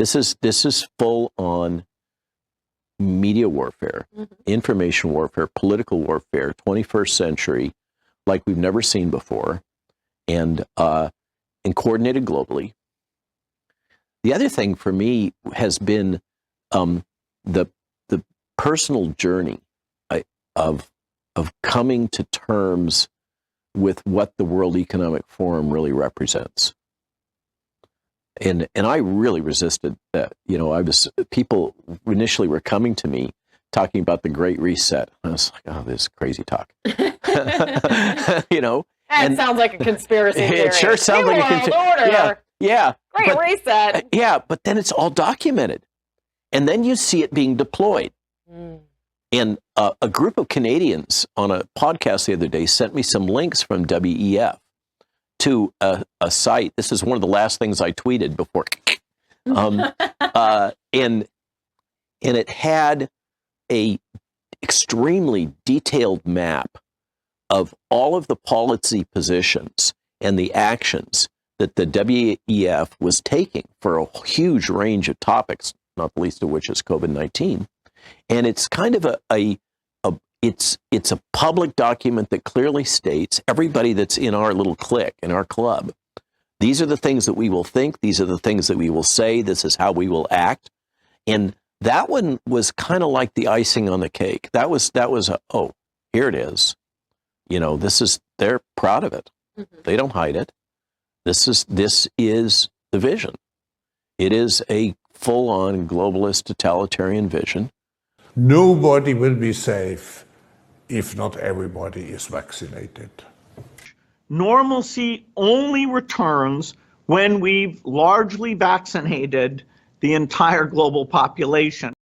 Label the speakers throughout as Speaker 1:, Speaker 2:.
Speaker 1: This is full on media warfare, information warfare, political warfare, 21st century, like we've never seen before, and coordinated globally. The other thing for me has been the personal journey of coming to terms with what the World Economic Forum really represents. And I really resisted that. People initially were coming to me talking about the Great Reset. I was like, oh, this is crazy talk.
Speaker 2: That sounds like a conspiracy theory.
Speaker 1: It sure sounds like a conspiracy. Yeah.
Speaker 2: Great Reset.
Speaker 1: Yeah, but then it's all documented. And then you see it being deployed. And a group of Canadians on a podcast the other day sent me some links from WEF to a site. This is one of the last things I tweeted before. And it had a extremely detailed map of all of the policy positions and the actions that the WEF was taking for a huge range of topics, not the least of which is COVID-19. And it's kind of it's a public document that clearly states everybody that's in our little clique, in our club, these are the things that we will think, these are the things that we will say, this is how we will act. And that one was kind of like the icing on the cake. That was here it is. They're proud of it. They don't hide it. This is the vision. It is a full-on globalist totalitarian vision.
Speaker 3: Nobody will be safe if not everybody is vaccinated.
Speaker 4: Normalcy only returns when we've largely vaccinated the entire global population.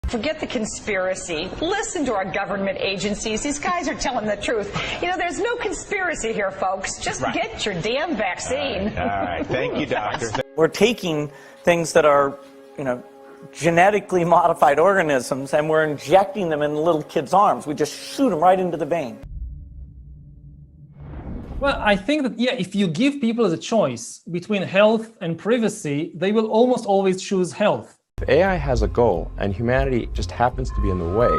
Speaker 5: Forget the conspiracy. Listen to our government agencies. These guys are telling the truth. There's no conspiracy here, folks. Just get your damn vaccine.
Speaker 6: All right. Thank you, doctor.
Speaker 7: We're taking things that are, genetically modified organisms, and we're injecting them in little kids' arms. We just shoot them right into the vein.
Speaker 8: Well, I think that, if you give people the choice between health and privacy, they will almost always choose health.
Speaker 9: If AI has a goal and humanity just happens to be in the way,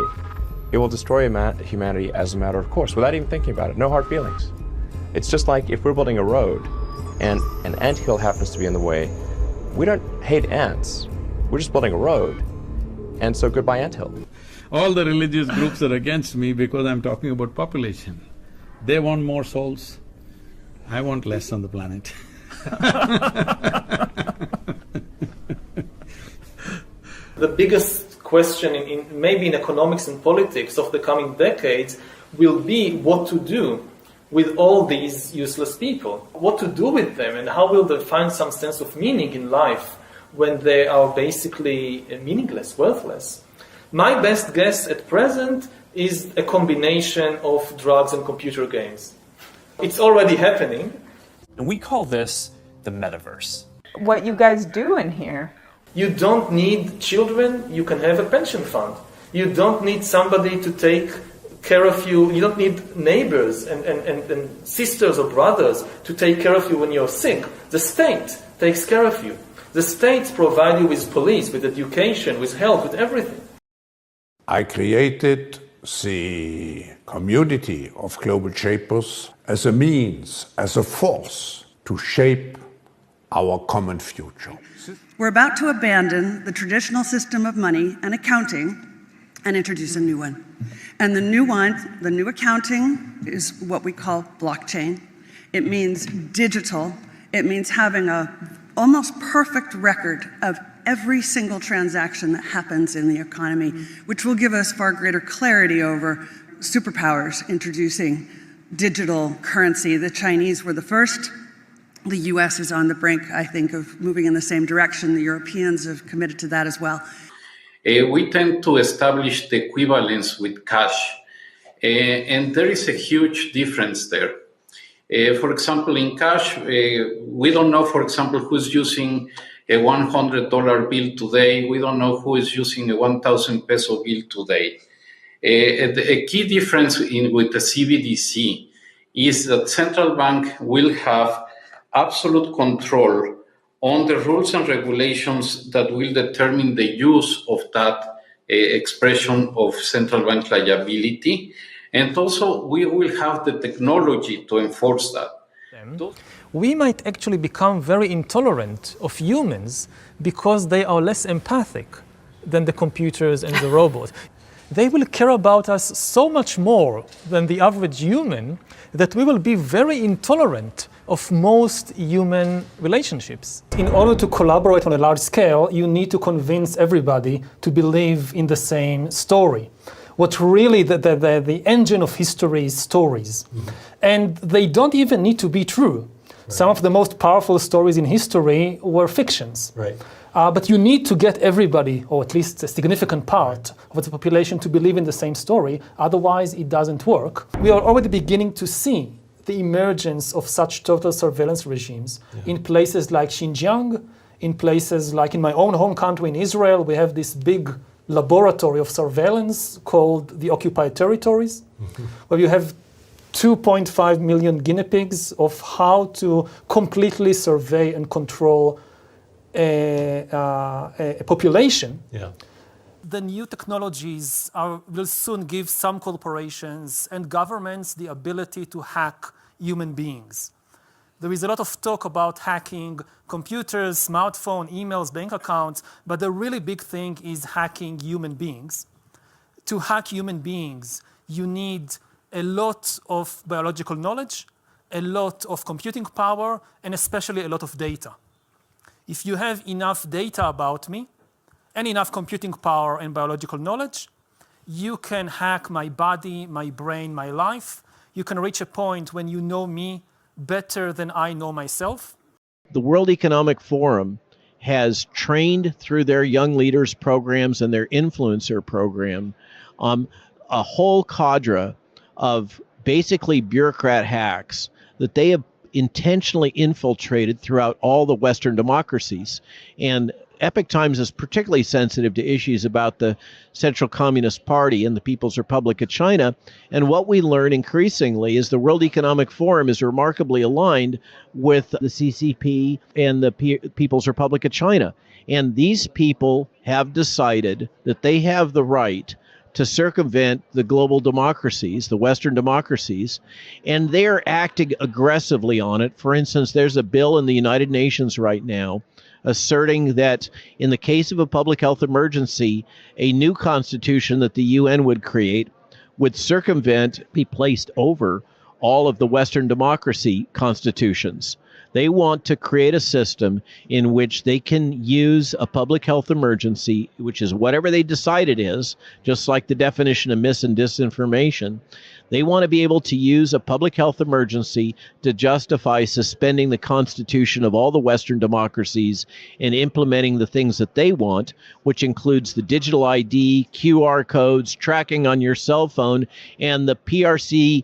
Speaker 9: it will destroy humanity as a matter of course, without even thinking about it. No hard feelings. It's just like if we're building a road and an anthill happens to be in the way, we don't hate ants. We're just building a road. And so goodbye anthill.
Speaker 10: All the religious groups are against me because I'm talking about population. They want more souls. I want less on the planet.
Speaker 11: The biggest question maybe in economics and politics of the coming decades will be what to do with all these useless people. What to do with them and how will they find some sense of meaning in life when they are basically meaningless, worthless. My best guess at present is a combination of drugs and computer games. It's already happening.
Speaker 12: And we call this the metaverse.
Speaker 13: What you guys do in here?
Speaker 11: You don't need children, you can have a pension fund. You don't need somebody to take care of you. You don't need neighbors and sisters or brothers to take care of you when you're sick. The state takes care of you. The states provide you with police, with education, with health, with everything.
Speaker 3: I created the community of global shapers as a means, as a force to shape our common future.
Speaker 14: We're about to abandon the traditional system of money and accounting and introduce a new one. And the new accounting is what we call blockchain. It means digital. It means having a almost perfect record of every single transaction that happens in the economy, which will give us far greater clarity over superpowers introducing digital currency. The Chinese were the first. The US is on the brink, I think, of moving in the same direction. The Europeans have committed to that as well.
Speaker 15: We tend to establish the equivalence with cash, and there is a huge difference there. For example, in cash, we don't know, for example, who's using a $100 bill today. We don't know who is using a 1,000 peso bill today. A key difference with the CBDC is that central bank will have absolute control on the rules and regulations that will determine the use of that expression of central bank liability. And also, we will have the technology to enforce that.
Speaker 8: We might actually become very intolerant of humans because they are less empathic than the computers and the robots. They will care about us so much more than the average human that we will be very intolerant of most human relationships. In order to collaborate on a large scale, you need to convince everybody to believe in the same story. What really the engine of history is stories. And they don't even need to be true. Some of the most powerful stories in history were fictions. But you need to get everybody, or at least a significant part of the population, to believe in the same story. Otherwise, it doesn't work. We are already beginning to see the emergence of such total surveillance regimes in places like Xinjiang, in places like in my own home country in Israel. We have this big laboratory of surveillance called the occupied territories, where you have 2.5 million guinea pigs of how to completely survey and control a population. The new technologies will soon give some corporations and governments the ability to hack human beings. There is a lot of talk about hacking computers, smartphones, emails, bank accounts, but the really big thing is hacking human beings. To hack human beings, you need a lot of biological knowledge, a lot of computing power, and especially a lot of data. If you have enough data about me, and enough computing power and biological knowledge, you can hack my body, my brain, my life. You can reach a point when you know me better than I know myself.
Speaker 1: The World Economic Forum has trained through their Young Leaders programs and their influencer program a whole cadre of basically bureaucrat hacks that they have intentionally infiltrated throughout all the Western democracies. And Epoch Times is particularly sensitive to issues about the Central Communist Party and the People's Republic of China. And what we learn increasingly is the World Economic Forum is remarkably aligned with the CCP and the People's Republic of China. And these people have decided that they have the right to circumvent the global democracies, the Western democracies, and they're acting aggressively on it. For instance, there's a bill in the United Nations right now asserting that in the case of a public health emergency, a new constitution that the UN would create would be placed over all of the Western democracy constitutions. They want to create a system in which they can use a public health emergency, which is whatever they decide it is, just like the definition of mis and disinformation. They want to be able to use a public health emergency to justify suspending the constitution of all the Western democracies and implementing the things that they want, which includes the digital ID, QR codes, tracking on your cell phone, and the PRC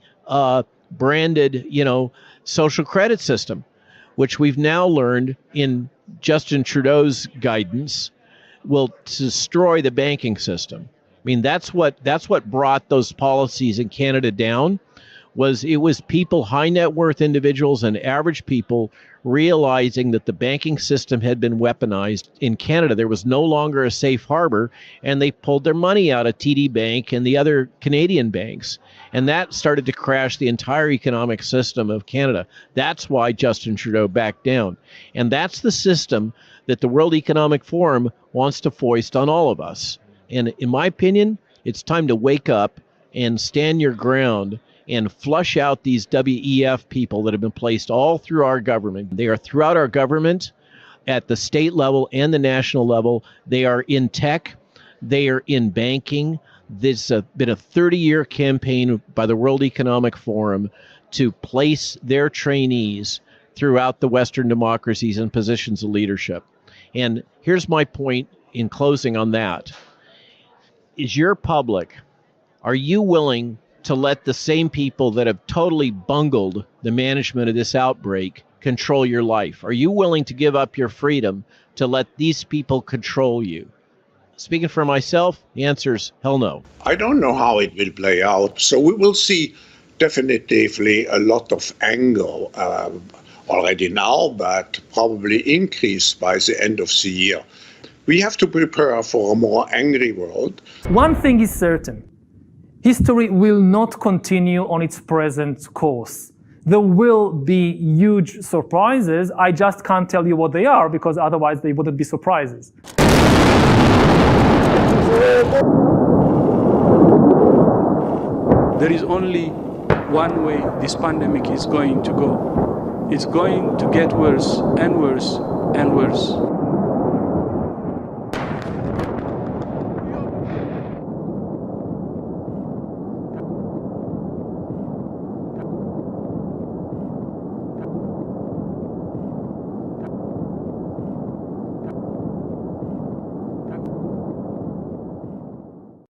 Speaker 1: branded, social credit system, which we've now learned in Justin Trudeau's guidance will destroy the banking system. I mean, that's what brought those policies in Canada down. It was people, high net worth individuals and average people realizing that the banking system had been weaponized. In Canada, there was no longer a safe harbor, and they pulled their money out of TD Bank and the other Canadian banks. And that started to crash the entire economic system of Canada. That's why Justin Trudeau backed down. And that's the system that the World Economic Forum wants to foist on all of us. And in my opinion, it's time to wake up and stand your ground and flush out these WEF people that have been placed all through our government. They are throughout our government at the state level and the national level. They are in tech. They are in banking. There's been a 30-year campaign by the World Economic Forum to place their trainees throughout the Western democracies in positions of leadership. And here's my point in closing on that. Is your public, are you willing to let the same people that have totally bungled the management of this outbreak control your life? Are you willing to give up your freedom to let these people control you? Speaking for myself, the answer is hell no.
Speaker 3: I don't know how it will play out. So we will see definitively a lot of anger already now, but probably increase by the end of the year. We have to prepare for a more angry world.
Speaker 8: One thing is certain. History will not continue on its present course. There will be huge surprises. I just can't tell you what they are because otherwise they wouldn't be surprises.
Speaker 6: There is only one way this pandemic is going to go. It's going to get worse and worse and worse.